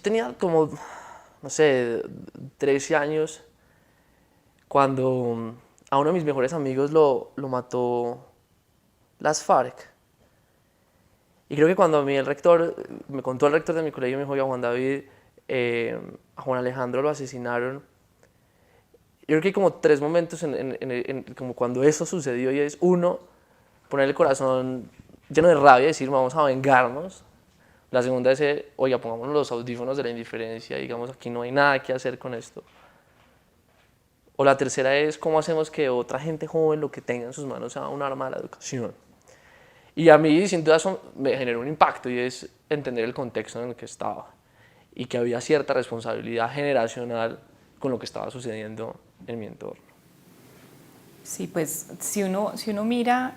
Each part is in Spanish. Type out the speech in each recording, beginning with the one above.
tenía como, no sé, 13 años cuando a uno de mis mejores amigos lo mató las FARC. Y creo que cuando a mí me contó el rector de mi colegio, me dijo, oiga, Juan David, a Juan Alejandro lo asesinaron. Yo creo que hay como tres momentos como cuando eso sucedió, y es uno, poner el corazón lleno de rabia y decir, vamos a vengarnos. La segunda es, oiga, pongámonos los audífonos de la indiferencia y digamos, aquí no hay nada que hacer con esto. O la tercera es, ¿cómo hacemos que otra gente joven lo que tenga en sus manos sea un arma de la educación? Y a mí, sin duda, eso me generó un impacto, y es entender el contexto en el que estaba y que había cierta responsabilidad generacional con lo que estaba sucediendo en mi entorno. Sí, pues si uno mira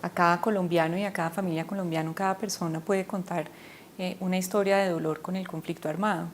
a cada colombiano y a cada familia colombiana, cada persona puede contar una historia de dolor con el conflicto armado.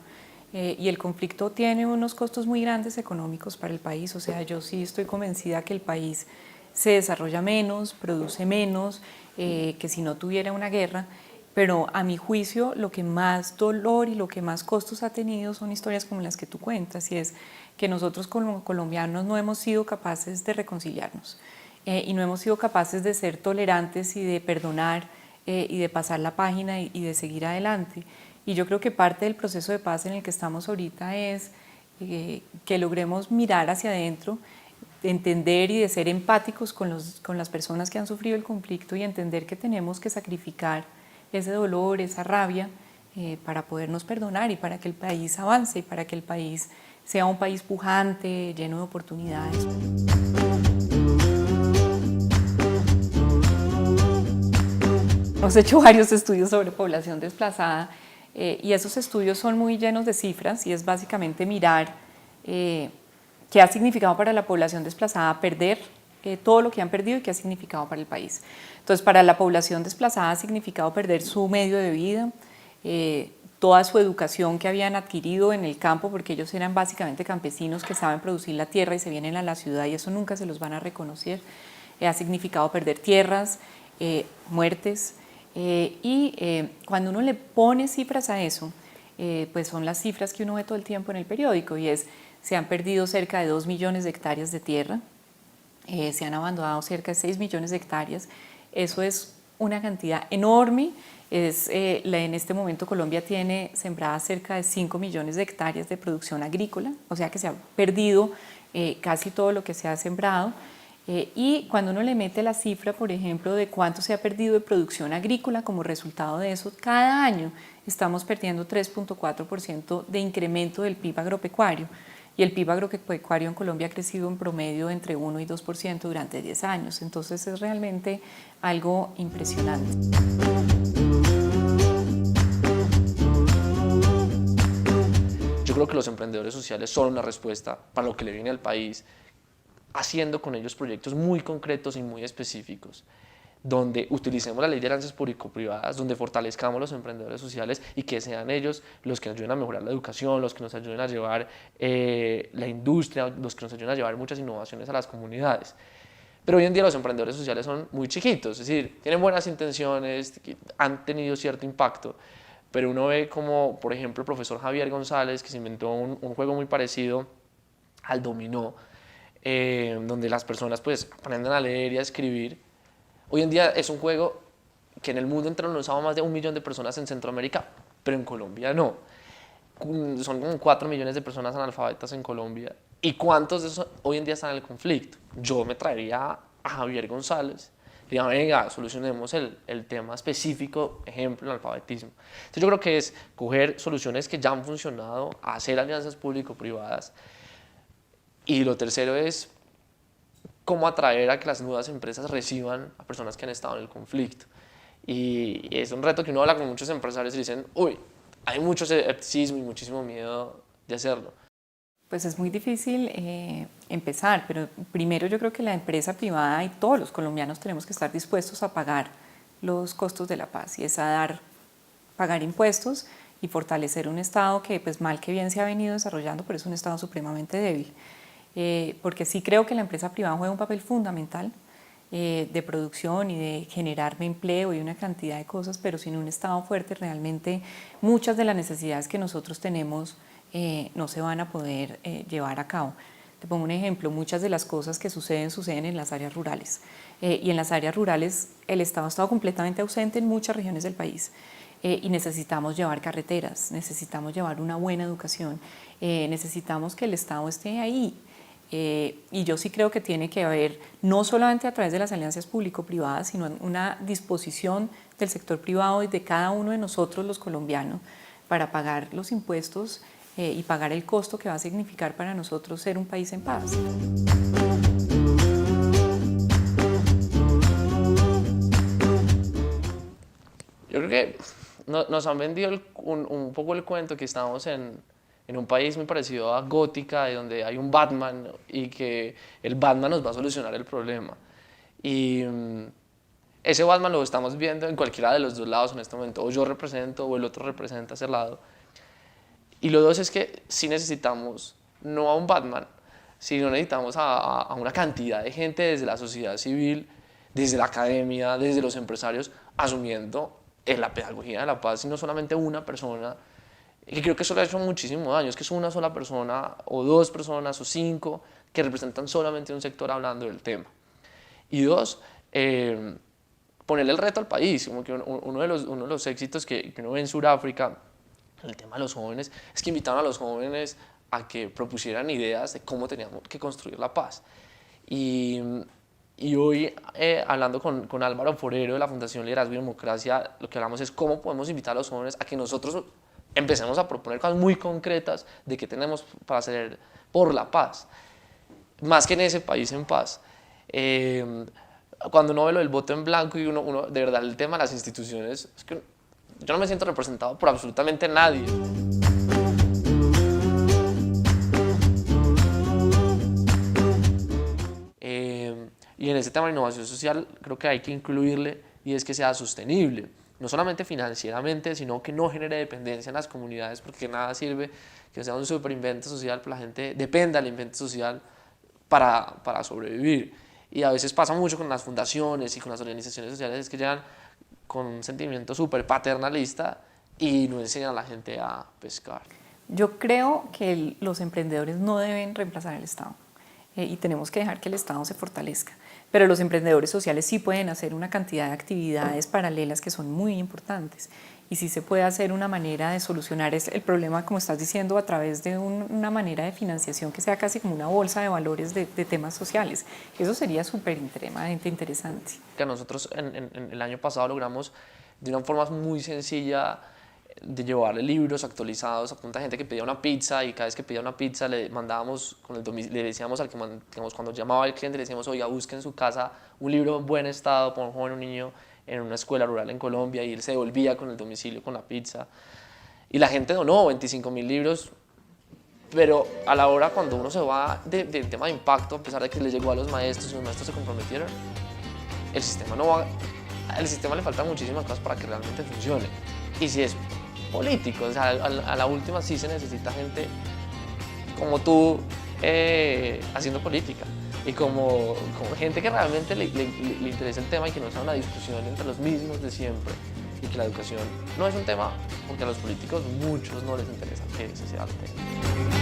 Y el conflicto tiene unos costos muy grandes económicos para el país. O sea, yo sí estoy convencida que el país se desarrolla menos, produce menos, que si no tuviera una guerra. Pero a mi juicio lo que más dolor y lo que más costos ha tenido son historias como las que tú cuentas, y es que nosotros como colombianos no hemos sido capaces de reconciliarnos y no hemos sido capaces de ser tolerantes y de perdonar y de pasar la página y de seguir adelante. Y yo creo que parte del proceso de paz en el que estamos ahorita es que logremos mirar hacia adentro, entender y de ser empáticos con las personas que han sufrido el conflicto, y entender que tenemos que sacrificar ese dolor, esa rabia, para podernos perdonar y para que el país avance y para que el país sea un país pujante, lleno de oportunidades. Hemos hecho varios estudios sobre población desplazada y esos estudios son muy llenos de cifras, y es básicamente mirar qué ha significado para la población desplazada perder todo lo que han perdido y qué ha significado para el país. Entonces, para la población desplazada ha significado perder su medio de vida, toda su educación que habían adquirido en el campo, porque ellos eran básicamente campesinos que saben producir la tierra y se vienen a la ciudad y eso nunca se los van a reconocer. Ha significado perder tierras, muertes, y cuando uno le pone cifras a eso, pues son las cifras que uno ve todo el tiempo en el periódico, y es: se han perdido cerca de 2 millones de hectáreas de tierra, se han abandonado cerca de 6 millones de hectáreas. Eso es una cantidad enorme. En este momento Colombia tiene sembradas cerca de 5 millones de hectáreas de producción agrícola, o sea que se ha perdido casi todo lo que se ha sembrado. Y cuando uno le mete la cifra, por ejemplo, de cuánto se ha perdido de producción agrícola como resultado de eso, cada año estamos perdiendo 3.4% de incremento del PIB agropecuario. Y el PIB agropecuario en Colombia ha crecido en promedio entre 1 y 2% durante 10 años. Entonces es realmente algo impresionante. Yo creo que los emprendedores sociales son una respuesta para lo que le viene al país, haciendo con ellos proyectos muy concretos y muy específicos, donde utilicemos la ley de alianzas público-privadas, donde fortalezcamos los emprendedores sociales y que sean ellos los que nos ayuden a mejorar la educación, los que nos ayuden a llevar la industria, los que nos ayuden a llevar muchas innovaciones a las comunidades. Pero hoy en día los emprendedores sociales son muy chiquitos, es decir, tienen buenas intenciones, han tenido cierto impacto, pero uno ve como, por ejemplo, el profesor Javier González, que se inventó un juego muy parecido al dominó, donde las personas pues aprenden a leer y a escribir. Hoy en día es un juego que en el mundo entero lo usaba más de 1 millón de personas en Centroamérica, pero en Colombia no. Son como 4 millones de personas analfabetas en Colombia. ¿Y cuántos de esos hoy en día están en el conflicto? Yo me traería a Javier González y diría, venga, solucionemos el tema específico, ejemplo, el alfabetismo. Entonces yo creo que es coger soluciones que ya han funcionado, hacer alianzas público-privadas. Y lo tercero es cómo atraer a que las nuevas empresas reciban a personas que han estado en el conflicto. Y es un reto que uno habla con muchos empresarios y dicen, uy, hay mucho escepticismo y muchísimo miedo de hacerlo. Pues es muy difícil empezar, pero primero yo creo que la empresa privada y todos los colombianos tenemos que estar dispuestos a pagar los costos de la paz, y es a pagar impuestos y fortalecer un Estado que pues mal que bien se ha venido desarrollando, pero es un Estado supremamente débil. Porque sí creo que la empresa privada juega un papel fundamental, de producción y de generarme empleo y una cantidad de cosas, pero sin un Estado fuerte realmente muchas de las necesidades que nosotros tenemos no se van a poder llevar a cabo. Te pongo un ejemplo, muchas de las cosas que suceden en las áreas rurales y en las áreas rurales el Estado ha estado completamente ausente en muchas regiones del país. Y necesitamos llevar carreteras, necesitamos llevar una buena educación, necesitamos que el Estado esté ahí. Y yo sí creo que tiene que haber, no solamente a través de las alianzas público-privadas, sino una disposición del sector privado y de cada uno de nosotros los colombianos para pagar los impuestos y pagar el costo que va a significar para nosotros ser un país en paz. Yo creo que nos han vendido un poco el cuento que estamos en un país muy parecido a Gótica, donde hay un Batman y que el Batman nos va a solucionar el problema. Y ese Batman lo estamos viendo en cualquiera de los dos lados en este momento. O yo represento o el otro representa ese lado. Y lo dos es que sí necesitamos, no a un Batman, sino necesitamos a una cantidad de gente desde la sociedad civil, desde la academia, desde los empresarios, asumiendo la pedagogía de la paz, y no solamente una persona, que creo que eso le ha hecho muchísimo daño, es que es una sola persona, o dos personas, o cinco, que representan solamente un sector hablando del tema. Y dos, ponerle el reto al país, como que uno de los éxitos que uno ve en Sudáfrica, en el tema de los jóvenes, es que invitaron a los jóvenes a que propusieran ideas de cómo teníamos que construir la paz. Y hoy, hablando con Álvaro Forero de la Fundación Liderazgo y Democracia, lo que hablamos es cómo podemos invitar a los jóvenes a que nosotros empecemos a proponer cosas muy concretas de qué tenemos para hacer por la paz, más que en ese país en paz. Cuando uno ve lo del voto en blanco y uno de verdad el tema de las instituciones, es que yo no me siento representado por absolutamente nadie. Y en ese tema de innovación social creo que hay que incluirle, y es que sea sostenible, no solamente financieramente, sino que no genere dependencia en las comunidades, porque nada sirve que sea un superinvento social, pero la gente dependa del invento social para sobrevivir. Y a veces pasa mucho con las fundaciones y con las organizaciones sociales, es que llegan con un sentimiento súper paternalista y no enseñan a la gente a pescar. Yo creo que los emprendedores no deben reemplazar al Estado y tenemos que dejar que el Estado se fortalezca. Pero los emprendedores sociales sí pueden hacer una cantidad de actividades paralelas que son muy importantes y sí se puede hacer una manera de solucionar el problema, como estás diciendo, a través de una manera de financiación que sea casi como una bolsa de valores de temas sociales. Eso sería súper extremadamente interesante. Que nosotros en el año pasado logramos de una forma muy sencilla de llevarle libros actualizados a punta de gente que pedía una pizza, y cada vez que pedía una pizza le mandábamos le decíamos al que, digamos, cuando llamaba al cliente le decíamos: oiga, busque en su casa un libro en buen estado para un joven o un niño en una escuela rural en Colombia, y él se devolvía con el domicilio con la pizza. Y la gente donó 25.000 libros, pero a la hora cuando uno se va del tema de impacto, a pesar de que le llegó a los maestros y los maestros se comprometieron, el sistema no va, al sistema le faltan muchísimas cosas para que realmente funcione. Y si es político, o sea, a la última sí se necesita gente como tú haciendo política, y como gente que realmente le interesa el tema y que no sea una discusión entre los mismos de siempre, y que la educación no es un tema porque a los políticos muchos no les interesa que ese sea el tema.